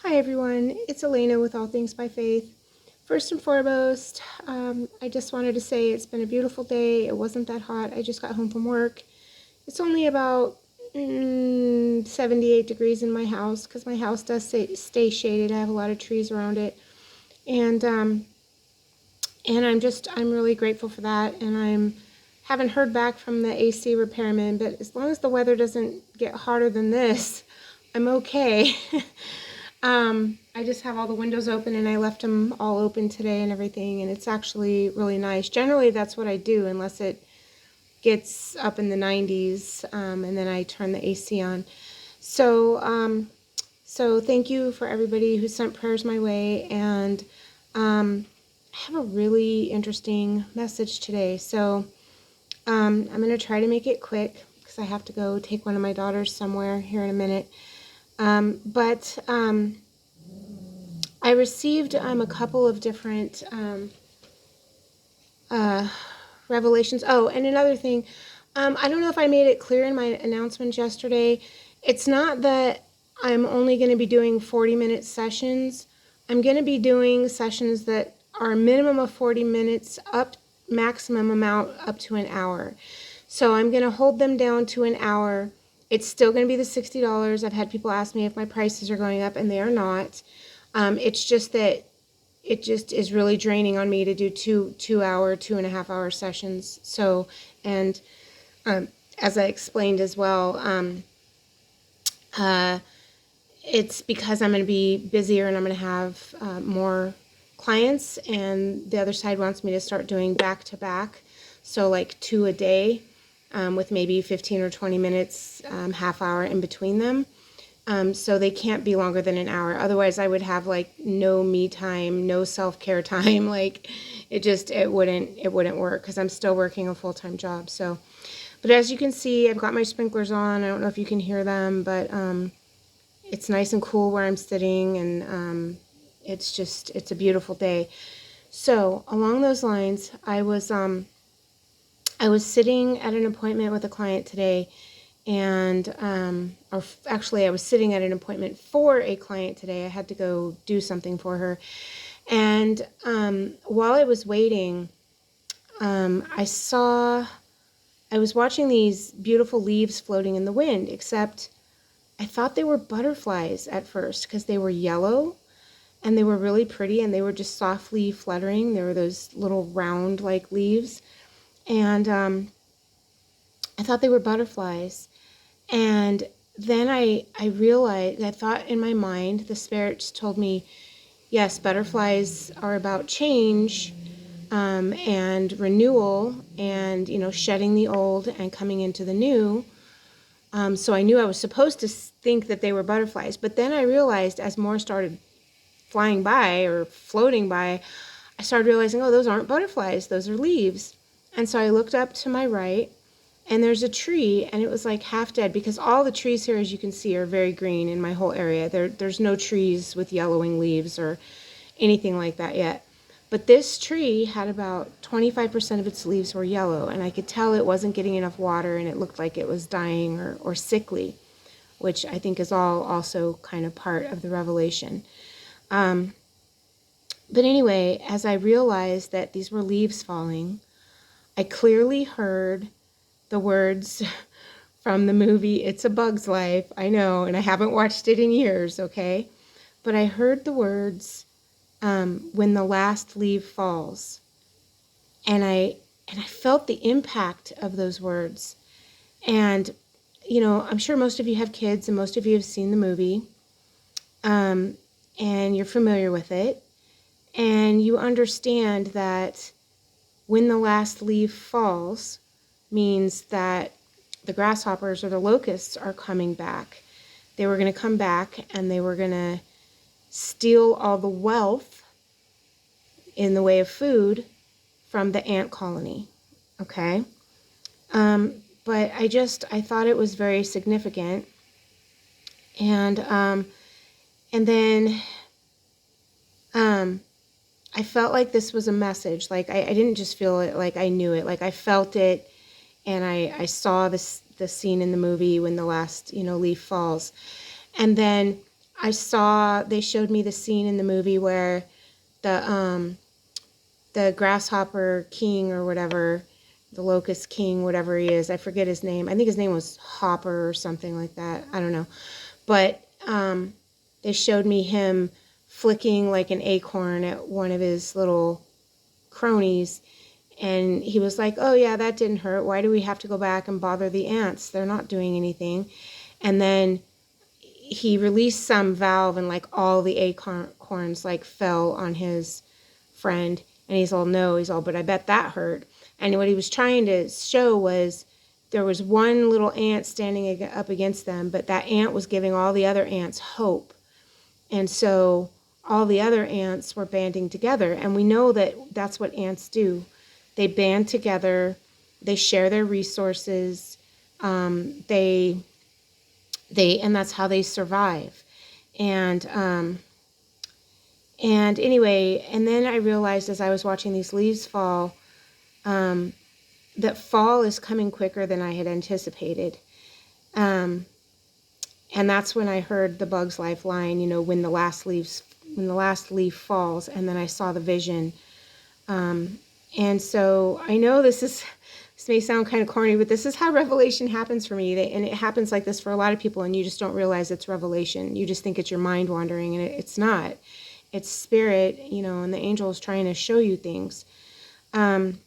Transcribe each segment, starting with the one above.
Hi everyone, it's Elena with All Things by Faith. First and foremost, I just wanted to say it's been a beautiful day. It wasn't that hot. I just got home from work. It's only about 78 degrees in my house because my house does stay shaded. I have a lot of trees around it, and I'm really grateful for that. And I'm haven't heard back from the AC repairman, but as long as the weather doesn't get hotter than this, I'm okay. I just have all the windows open and I left them all open today and everything, and it's actually really nice. Generally, that's what I do unless it gets up in the 90s, and then I turn the AC on. So, so thank you for everybody who sent prayers my way, and I have a really interesting message today. So, I'm going to try to make it quick because I have to go take one of my daughters somewhere here in a minute. But I received a couple of different revelations. Oh, and another thing, I don't know if I made it clear in my announcements yesterday. It's not that I'm only going to be doing 40-minute sessions. I'm going to be doing sessions that are a minimum of 40 minutes up, maximum amount up to an hour. So I'm going to hold them down to an hour. It's still going to be the $60. I've had people ask me if my prices are going up, and they are not. It's just that it just is really draining on me to do 2 hour, 2.5 hour sessions. So, and as I explained as well, it's because I'm going to be busier and I'm going to have more clients, and the other side wants me to start doing back to back. So like 2 a day, with maybe 15 or 20 minutes, half hour in between them. So they can't be longer than an hour. Otherwise, I would have like no me time, no self-care time. Like it wouldn't work because I'm still working a full-time job. So, but as you can see, I've got my sprinklers on. I don't know if you can hear them, but it's nice and cool where I'm sitting, and it's a beautiful day. So along those lines, I was sitting at an appointment with a client today, and actually I was sitting at an appointment for a client today. I had to go do something for her, and while I was waiting, I was watching these beautiful leaves floating in the wind, except I thought they were butterflies at first because they were yellow and they were really pretty, and they were just softly fluttering. There were those little round like leaves, and I thought they were butterflies. And then I realized, I thought in my mind, the spirits told me, yes, butterflies are about change, and renewal, and, shedding the old and coming into the new. So I knew I was supposed to think that they were butterflies. But then I realized, as more started flying by or floating by, I started realizing, oh, those aren't butterflies, those are leaves. And so I looked up to my right, and there's a tree, and it was like half dead, because all the trees here, as you can see, are very green in my whole area. There's no trees with yellowing leaves or anything like that yet. But this tree had about 25% of its leaves were yellow, and I could tell it wasn't getting enough water, and it looked like it was dying or sickly, which I think is all also kind of part of the revelation. But anyway, as I realized that these were leaves falling, I clearly heard the words from the movie It's a Bug's Life. I know, and I haven't watched it in years, okay? But I heard the words, when the last leaf falls. And I felt the impact of those words. And, I'm sure most of you have kids and most of you have seen the movie, and you're familiar with it. And you understand that when the last leaf falls means that the grasshoppers or the locusts are coming back. They were going to come back and they were going to steal all the wealth in the way of food from the ant colony. Okay? But I thought it was very significant. And then I felt like this was a message. Like I didn't just feel it, like I knew it. Like I felt it, and I saw the scene in the movie when the last leaf falls. And then they showed me the scene in the movie where the grasshopper king or whatever, the locust king, whatever he is, I forget his name. I think his name was Hopper or something like that. I don't know. But they showed me him flicking like an acorn at one of his little cronies. And he was like, oh yeah, that didn't hurt. Why do we have to go back and bother the ants? They're not doing anything. And then he released some valve and like all the acorns like fell on his friend. And he's all, no, he's all, but I bet that hurt. And what he was trying to show was there was one little ant standing up against them, but that ant was giving all the other ants hope. And so all the other ants were banding together. And we know that that's what ants do. They band together, they share their resources, they and that's how they survive. And anyway, and then I realized as I was watching these leaves fall, that fall is coming quicker than I had anticipated. And that's when I heard the Bug's Life line, you know, when the last leaf falls, and then I saw the vision. And so I know this may sound kind of corny, but this is how revelation happens for me. And it happens like this for a lot of people, and you just don't realize it's revelation. You just think it's your mind wandering, and it's not. It's spirit, you know, and the angel is trying to show you things. One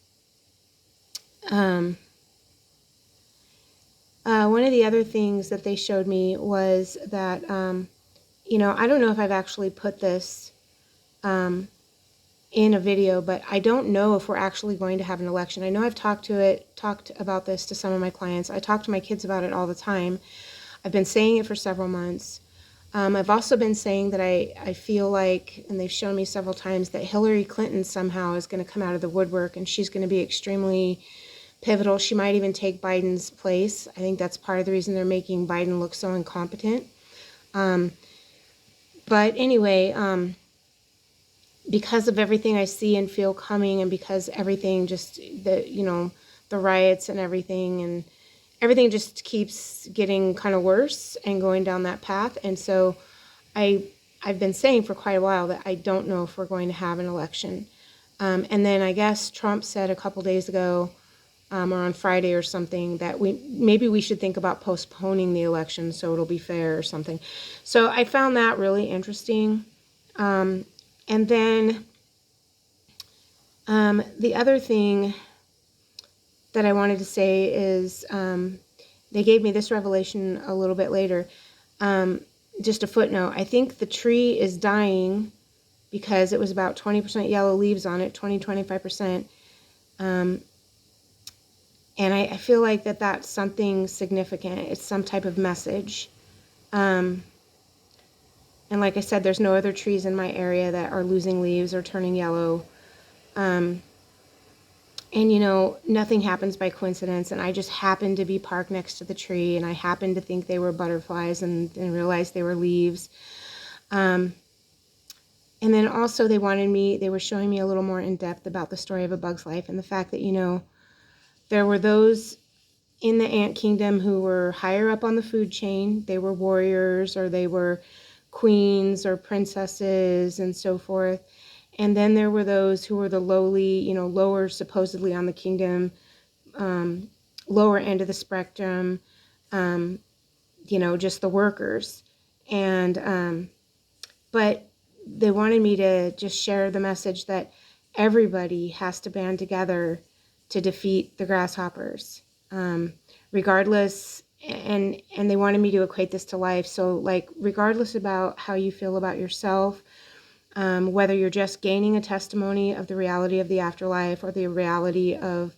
of the other things that they showed me was that, you know, I don't know if I've actually put this in a video, but I don't know if we're actually going to have an election. I know I've talked about this to some of my clients. I talk to my kids about it all the time. I've been saying it for several months. I've also been saying that I feel like, and they've shown me several times, that Hillary Clinton somehow is going to come out of the woodwork, and she's going to be extremely pivotal. She might even take Biden's place. I think that's part of the reason they're making Biden look so incompetent. But anyway, because of everything I see and feel coming, and because everything just, the riots and everything just keeps getting kind of worse and going down that path. And so I've been saying for quite a while that I don't know if we're going to have an election. And then I guess Trump said a couple days ago, or on Friday or something, that maybe we should think about postponing the election so it'll be fair or something. So I found that really interesting. And then the other thing that I wanted to say is they gave me this revelation a little bit later. Just a footnote. I think the tree is dying because it was about 20% yellow leaves on it, 20-25%. And I feel like that's something significant. It's some type of message. And like I said, there's no other trees in my area that are losing leaves or turning yellow. And, nothing happens by coincidence. And I just happened to be parked next to the tree, and I happened to think they were butterflies and realized they were leaves. And then also they were showing me a little more in depth about the story of A Bug's Life, and the fact that, there were those in the ant kingdom who were higher up on the food chain. They were warriors, or they were queens or princesses and so forth. And then there were those who were the lowly, lower supposedly on the kingdom, lower end of the spectrum, just the workers. And, but they wanted me to just share the message that everybody has to band together to defeat the grasshoppers, regardless. And they wanted me to equate this to life. So like, regardless about how you feel about yourself, whether you're just gaining a testimony of the reality of the afterlife, or the reality of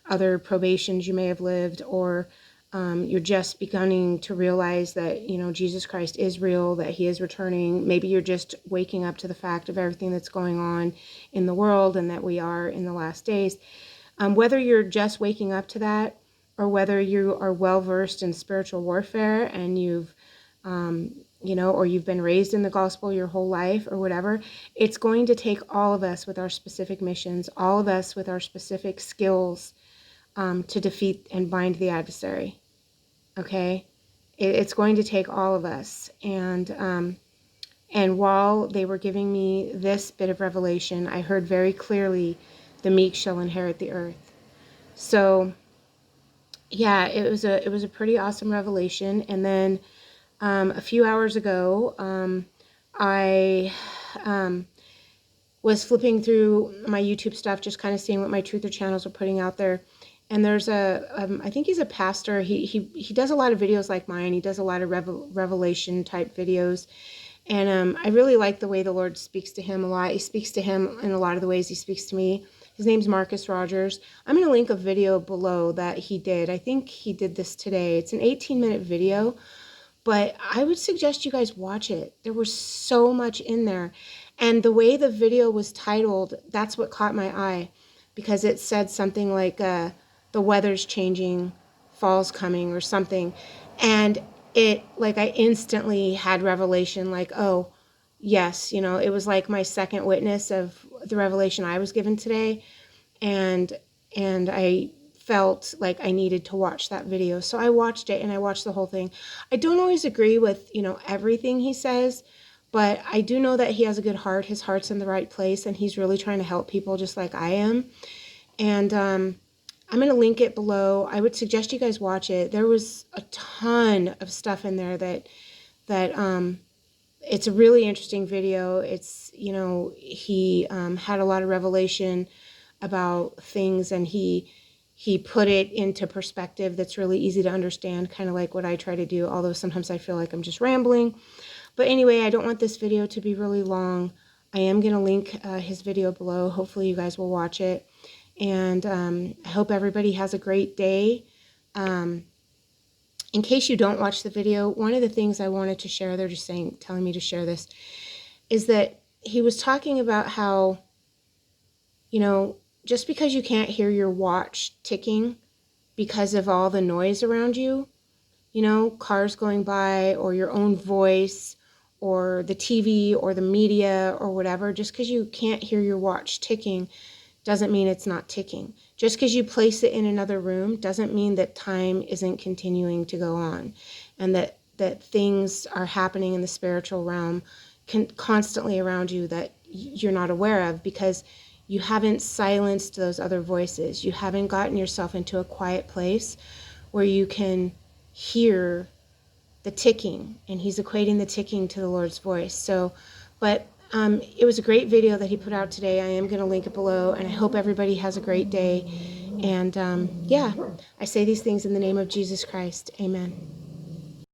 other probations you may have lived, or you're just beginning to realize that, Jesus Christ is real, that he is returning. Maybe you're just waking up to the fact of everything that's going on in the world, and that we are in the last days. Whether you're just waking up to that, or whether you are well-versed in spiritual warfare, and you've, or you've been raised in the gospel your whole life, or whatever, it's going to take all of us with our specific missions, all of us with our specific skills, to defeat and bind the adversary. Okay? It's going to take all of us. And And while they were giving me this bit of revelation, I heard very clearly, the meek shall inherit the earth. So yeah, it was a pretty awesome revelation. And then a few hours ago, I was flipping through my YouTube stuff, just kind of seeing what my truther channels are putting out there. And there's I think he's a pastor. He does a lot of videos like mine. He does a lot of revelation type videos. And I really like the way the Lord speaks to him a lot. He speaks to him in a lot of the ways he speaks to me. His name's Marcus Rogers. I'm going to link a video below that he did. I think he did this today. It's an 18-minute video, but I would suggest you guys watch it. There was so much in there. And the way the video was titled, that's what caught my eye, because it said something like, the weather's changing, fall's coming, or something. And it, like, I instantly had revelation, like, oh, yes, you know, it was like my second witness of the revelation I was given today. And I felt like I needed to watch that video. So I watched it, and I watched the whole thing. I don't always agree with, you know, everything he says, but I do know that he has a good heart. His heart's in the right place, and he's really trying to help people just like I am. And I'm going to link it below. I would suggest you guys watch it. There was a ton of stuff in there that it's a really interesting video. It's, you know, he had a lot of revelation about things, and he put it into perspective that's really easy to understand, kind of like what I try to do, although sometimes I feel like I'm just rambling. But anyway, I don't want this video to be really long. I am going to link his video below. Hopefully you guys will watch it. And I hope everybody has a great day. In case you don't watch the video, one of the things I wanted to share, they're just telling me to share this, is that he was talking about how, you know, just because you can't hear your watch ticking because of all the noise around you, you know, cars going by, or your own voice, or the TV, or the media, or whatever, just because you can't hear your watch ticking doesn't mean it's not ticking. Just because you place it in another room doesn't mean that time isn't continuing to go on, and that things are happening in the spiritual realm constantly around you that you're not aware of, because you haven't silenced those other voices. You haven't gotten yourself into a quiet place where you can hear the ticking, and he's equating the ticking to the Lord's voice. So, but it was a great video that he put out today. I am going to link it below, and I hope everybody has a great day. And yeah, I say these things in the name of Jesus Christ. Amen.